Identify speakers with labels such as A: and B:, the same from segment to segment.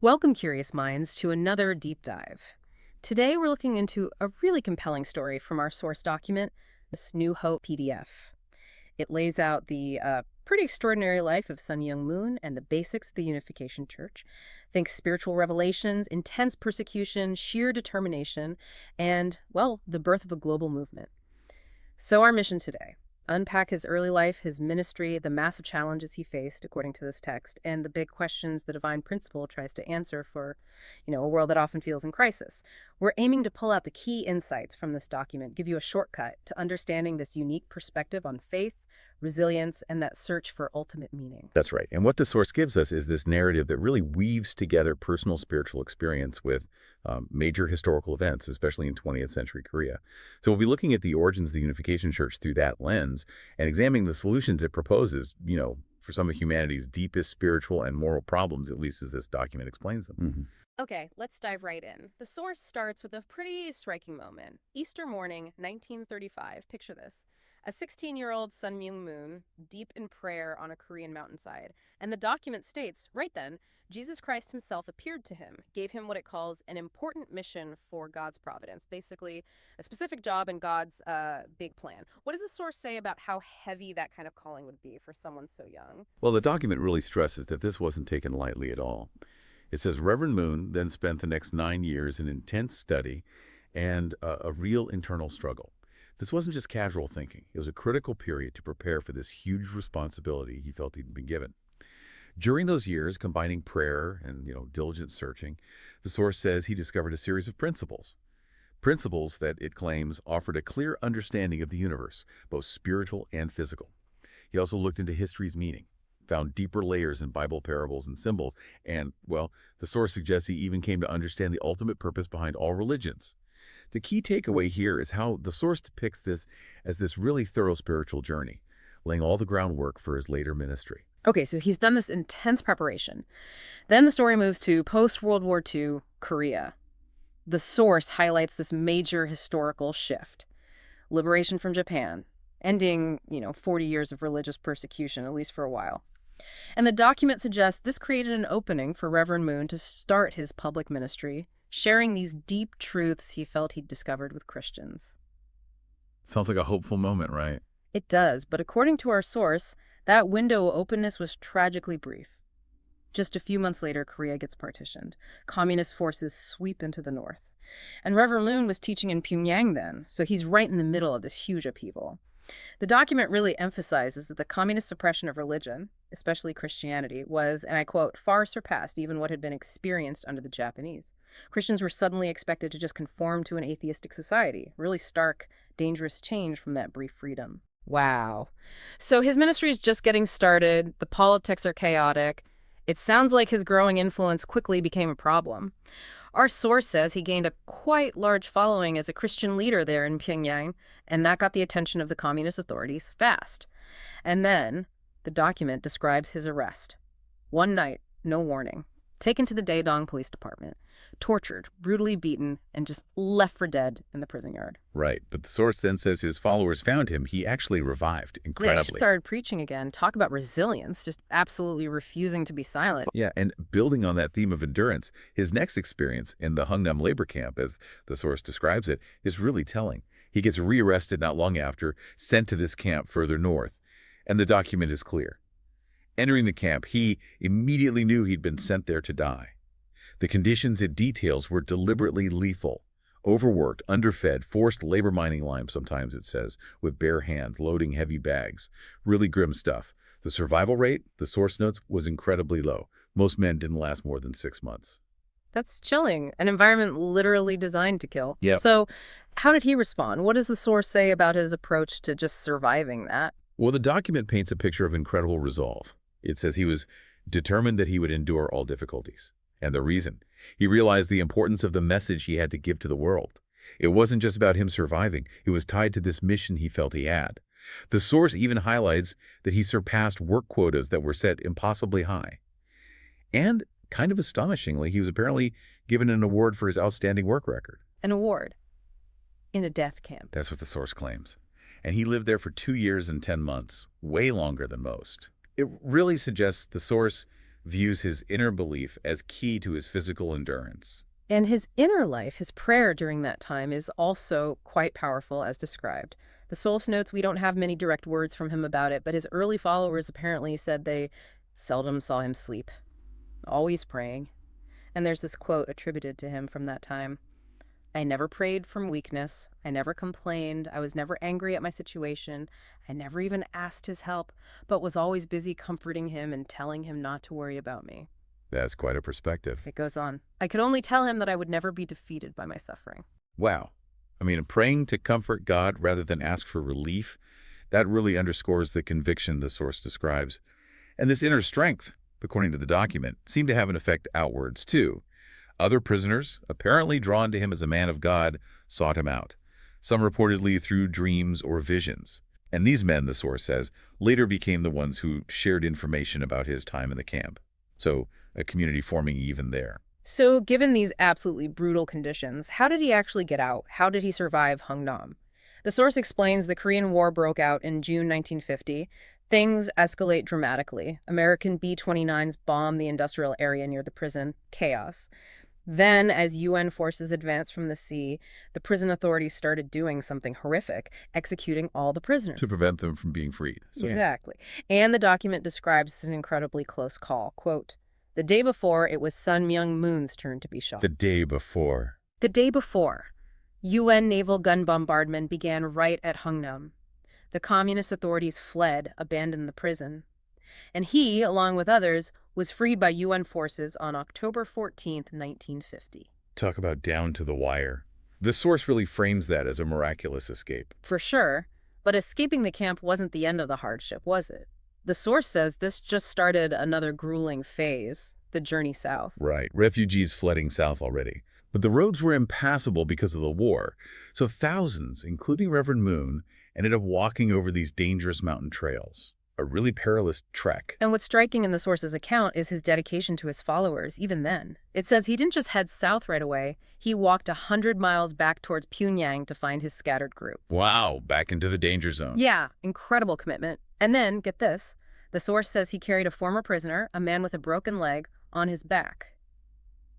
A: Welcome, curious minds, to another deep dive. Today, we're looking into a really compelling story from our source document, this New Hope PDF. It lays out the pretty extraordinary life of Sun Myung Moon and the basics of the Unification Church. Think spiritual revelations, intense persecution, sheer determination, and, well, the birth of a global movement. So our mission today: unpack his early life, his ministry, the massive challenges he faced, according to this text, and the big questions the divine principle tries to answer for, a world that often feels in crisis. We're aiming to pull out the key insights from this document, give you a shortcut to understanding this unique perspective on faith, resilience, and that search for ultimate meaning.
B: That's right. And what the source gives us is this narrative that really weaves together personal spiritual experience with major historical events, especially in 20th century Korea. So we'll be looking at the origins of the Unification Church through that lens and examining the solutions it proposes, for some of humanity's deepest spiritual and moral problems, at least as this document explains them.
A: Okay, let's dive right in. The source starts with a pretty striking moment. Easter morning, 1935. Picture this. A 16-year-old Sun Myung Moon, deep in prayer on a Korean mountainside. And the document states, right then, Jesus Christ himself appeared to him, gave him what it calls an important mission for God's providence, basically a specific job in God's big plan. What does the source say about how heavy that kind of calling would be for someone so young?
B: Well, the document really stresses that this wasn't taken lightly at all. It says Reverend Moon then spent the next 9 years in intense study and a real internal struggle. This wasn't just casual thinking. It was a critical period to prepare for this huge responsibility he felt he'd been given. During those years, combining prayer and, diligent searching, the source says he discovered a series of principles. Principles that, it claims, offered a clear understanding of the universe, both spiritual and physical. He also looked into history's meaning, found deeper layers in Bible parables and symbols, and, well, the source suggests he even came to understand the ultimate purpose behind all religions. The key takeaway here is how the source depicts this as this really thorough spiritual journey, laying all the groundwork for his later ministry.
A: Okay, so he's done this intense preparation. Then the story moves to post-World War II Korea. The source highlights this major historical shift. Liberation from Japan, ending, 40 years of religious persecution, at least for a while. And the document suggests this created an opening for Reverend Moon to start his public ministry, sharing these deep truths he felt he'd discovered with Christians.
B: Sounds like a hopeful moment, right?
A: It does, but according to our source, that window of openness was tragically brief. Just a few months later, Korea gets partitioned. Communist forces sweep into the north. And Reverend Moon was teaching in Pyongyang then, so he's right in the middle of this huge upheaval. The document really emphasizes that the communist suppression of religion, especially Christianity, was, and I quote, far surpassed even what had been experienced under the Japanese. Christians were suddenly expected to just conform to an atheistic society. Really stark, dangerous change from that brief freedom. Wow. So his ministry is just getting started. The politics are chaotic. It sounds like his growing influence quickly became a problem. Our source says he gained a quite large following as a Christian leader there in Pyongyang, and that got the attention of the communist authorities fast. And then the document describes his arrest. One night, no warning, taken to the Daedong Police Department, tortured, brutally beaten, and just left for dead in the prison yard.
B: Right, but the source then says his followers found him. He actually revived, incredibly.
A: He started preaching again. Talk about resilience, just absolutely refusing to be silent.
B: Yeah, and building on that theme of endurance, his next experience in the Hungnam labor camp, as the source describes it, is really telling. He gets rearrested not long after, sent to this camp further north, and the document is clear. Entering the camp, he immediately knew he'd been sent there to die. The conditions it details were deliberately lethal. Overworked, underfed, forced labor mining lime, sometimes it says, with bare hands, loading heavy bags. Really grim stuff. The survival rate, the source notes, was incredibly low. Most men didn't last more than 6 months.
A: That's chilling. An environment literally designed to kill.
B: Yeah.
A: So how did he respond? What does the source say about his approach to just surviving that?
B: Well, the document paints a picture of incredible resolve. It says he was determined that he would endure all difficulties. And the reason: he realized the importance of the message he had to give to the world. It wasn't just about him surviving. It was tied to this mission he felt he had. The source even highlights that he surpassed work quotas that were set impossibly high. And, kind of astonishingly, he was apparently given an award for his outstanding work record.
A: An award? In a death camp?
B: That's what the source claims. And he lived there for 2 years and 10 months, way longer than most. It really suggests the source views his inner belief as key to his physical endurance.
A: And his inner life, his prayer during that time, is also quite powerful, as described. The source notes we don't have many direct words from him about it, but his early followers apparently said they seldom saw him sleep, always praying. And there's this quote attributed to him from that time. I never prayed from weakness. I never complained. I was never angry at my situation. I never even asked his help, but was always busy comforting him and telling him not to worry about me.
B: That's quite a perspective.
A: It goes on. I could only tell him that I would never be defeated by my suffering.
B: Wow. I mean, praying to comfort God rather than ask for relief, that really underscores the conviction the source describes. And this inner strength, according to the document, seemed to have an effect outwards, too. Other prisoners, apparently drawn to him as a man of God, sought him out, some reportedly through dreams or visions. And these men, the source says, later became the ones who shared information about his time in the camp. So, a community forming even there.
A: So, given these absolutely brutal conditions, how did he actually get out? How did he survive Hungnam? The source explains the Korean War broke out in June 1950. Things escalate dramatically. American B-29s bomb the industrial area near the prison. Chaos. Then, as UN forces advanced from the sea, the prison authorities started doing something horrific, executing all the prisoners.
B: To prevent them from being freed. So,
A: Exactly. And the document describes an incredibly close call. Quote, the day before, it was Sun Myung Moon's turn to be shot.
B: The day before.
A: The day before, UN naval gun bombardment began right at Hungnam. The communist authorities fled, abandoned the prison. And he, along with others, was freed by UN forces on October 14th, 1950.
B: Talk about down to the wire. The source really frames that as a miraculous escape.
A: For sure, but escaping the camp wasn't the end of the hardship, was it? The source says this just started another grueling phase, the journey south.
B: Right, refugees flooding south already. But the roads were impassable because of the war, so thousands, including Reverend Moon, ended up walking over these dangerous mountain trails. A really perilous trek.
A: And what's striking in the source's account is his dedication to his followers, even then. It says he didn't just head south right away, he walked 100 miles back towards Pyongyang to find his scattered group.
B: Wow, back into the danger zone.
A: Yeah, incredible commitment. And then, get this, the source says he carried a former prisoner, a man with a broken leg, on his back.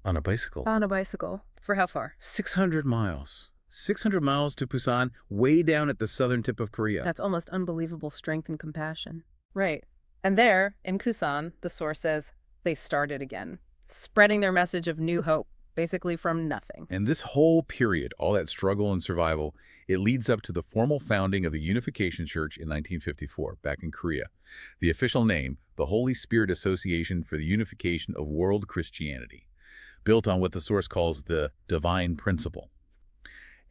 B: On a bicycle.
A: On a bicycle. For how far?
B: 600 miles. 600 miles to Busan, way down at the southern tip of Korea.
A: That's almost unbelievable strength and compassion. Right. And there, in Busan, the source says, they started again, spreading their message of new hope, basically from nothing.
B: And this whole period, all that struggle and survival, it leads up to the formal founding of the Unification Church in 1954, back in Korea. The official name, the Holy Spirit Association for the Unification of World Christianity, built on what the source calls the divine principle.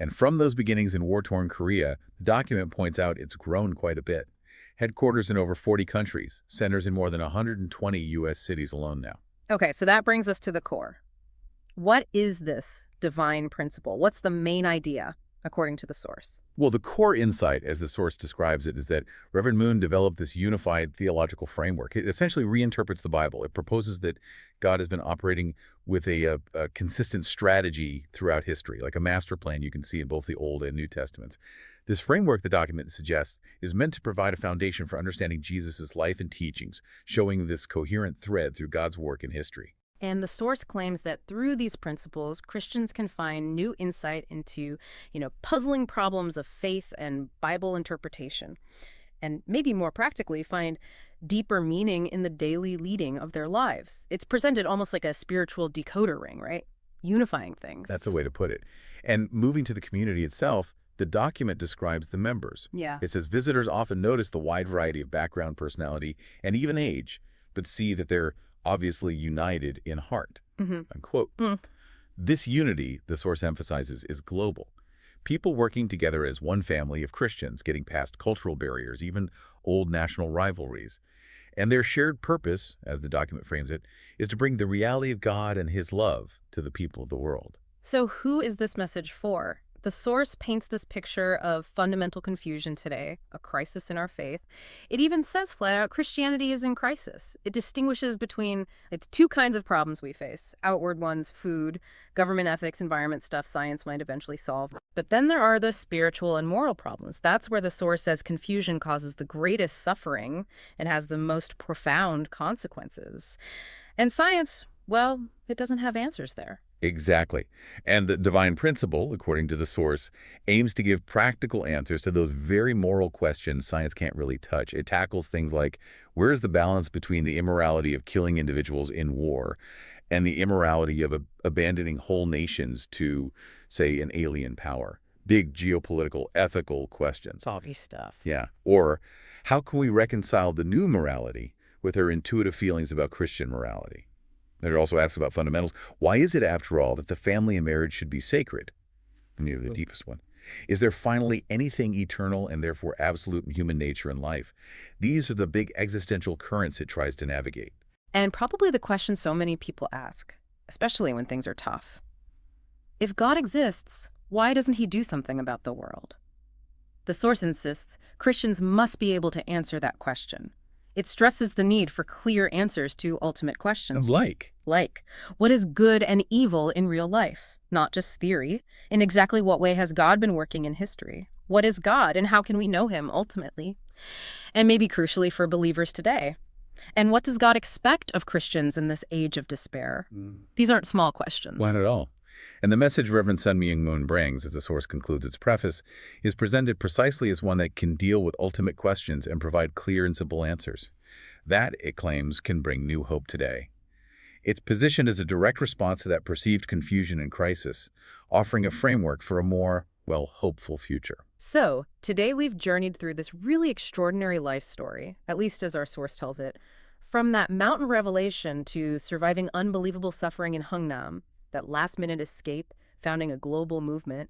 B: And from those beginnings in war-torn Korea, the document points out it's grown quite a bit. Headquarters in over 40 countries, centers in more than 120 U.S. cities alone now.
A: Okay, so that brings us to the core. What is this divine principle? What's the main idea, according to the source?
B: Well, the core insight, as the source describes it, is that Reverend Moon developed this unified theological framework. It essentially reinterprets the Bible. It proposes that God has been operating with a consistent strategy throughout history, like a master plan you can see in both the Old and New Testaments. This framework, the document suggests, is meant to provide a foundation for understanding Jesus' life and teachings, showing this coherent thread through God's work in history.
A: And the source claims that through these principles, Christians can find new insight into, puzzling problems of faith and Bible interpretation. And maybe more practically, find deeper meaning in the daily leading of their lives. It's presented almost like a spiritual decoder ring, right? Unifying things.
B: That's a way to put it. And moving to the community itself, the document describes the members.
A: Yeah.
B: It says visitors often notice the wide variety of background, personality, and even age, but see that they're obviously united in heart, unquote. This unity, the source emphasizes, is global. People working together as one family of Christians, getting past cultural barriers, even old national rivalries. And their shared purpose, as the document frames it, is to bring the reality of God and his love to the people of the world.
A: So who is this message for? The source paints this picture of fundamental confusion today, a crisis in our faith. It even says flat out, Christianity is in crisis. It distinguishes between two kinds of problems we face. Outward ones, food, government ethics, environment stuff science might eventually solve. But then there are the spiritual and moral problems. That's where the source says confusion causes the greatest suffering and has the most profound consequences. And science, well, it doesn't have answers there.
B: Exactly. And the divine principle, according to the source, aims to give practical answers to those very moral questions science can't really touch. It tackles things like, where is the balance between the immorality of killing individuals in war and the immorality of abandoning whole nations to, say, an alien power? Big geopolitical, ethical questions.
A: Soggy stuff.
B: Yeah. Or how can we reconcile the new morality with our intuitive feelings about Christian morality? It also asks about fundamentals. Why is it, after all, that the family and marriage should be sacred? And the deepest one. Is there finally anything eternal and therefore absolute in human nature and life? These are the big existential currents it tries to navigate.
A: And probably the question so many people ask, especially when things are tough. If God exists, why doesn't he do something about the world? The source insists Christians must be able to answer that question. It stresses the need for clear answers to ultimate questions. Like, what is good and evil in real life? Not just theory. In exactly what way has God been working in history? What is God and how can we know him ultimately? And maybe crucially for believers today. And what does God expect of Christians in this age of despair? These aren't small questions.
B: Not at all. And the message Reverend Sun Myung Moon brings, as the source concludes its preface, is presented precisely as one that can deal with ultimate questions and provide clear and simple answers. That, it claims, can bring new hope today. It's positioned as a direct response to that perceived confusion and crisis, offering a framework for a more, well, hopeful future.
A: So, today we've journeyed through this really extraordinary life story, at least as our source tells it, from that mountain revelation to surviving unbelievable suffering in Hungnam, that last-minute escape, founding a global movement.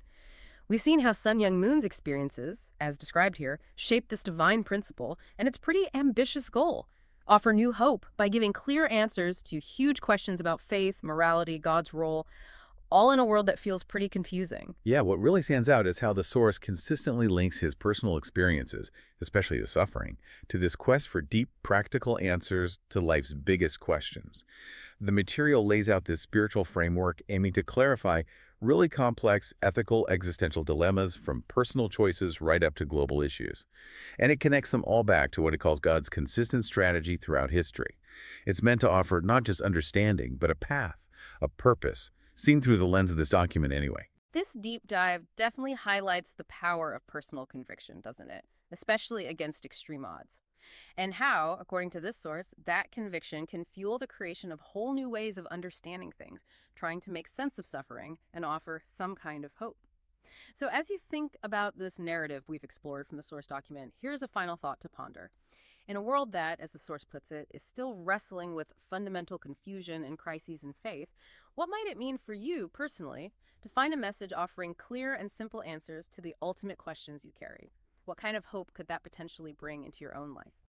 A: We've seen how Sun Myung Moon's experiences, as described here, shape this divine principle and its pretty ambitious goal: offer new hope by giving clear answers to huge questions about faith, morality, God's role, all in a world that feels pretty confusing.
B: Yeah, what really stands out is how the source consistently links his personal experiences, especially the suffering, to this quest for deep, practical answers to life's biggest questions. The material lays out this spiritual framework aiming to clarify really complex ethical existential dilemmas from personal choices right up to global issues. And it connects them all back to what it calls God's consistent strategy throughout history. It's meant to offer not just understanding, but a path, a purpose, seen through the lens of this document anyway.
A: This deep dive definitely highlights the power of personal conviction, doesn't it? Especially against extreme odds. And how, according to this source, that conviction can fuel the creation of whole new ways of understanding things, trying to make sense of suffering and offer some kind of hope. So as you think about this narrative we've explored from the source document, here's a final thought to ponder. In a world that, as the source puts it, is still wrestling with fundamental confusion and crises in faith, what might it mean for you personally to find a message offering clear and simple answers to the ultimate questions you carry? What kind of hope could that potentially bring into your own life?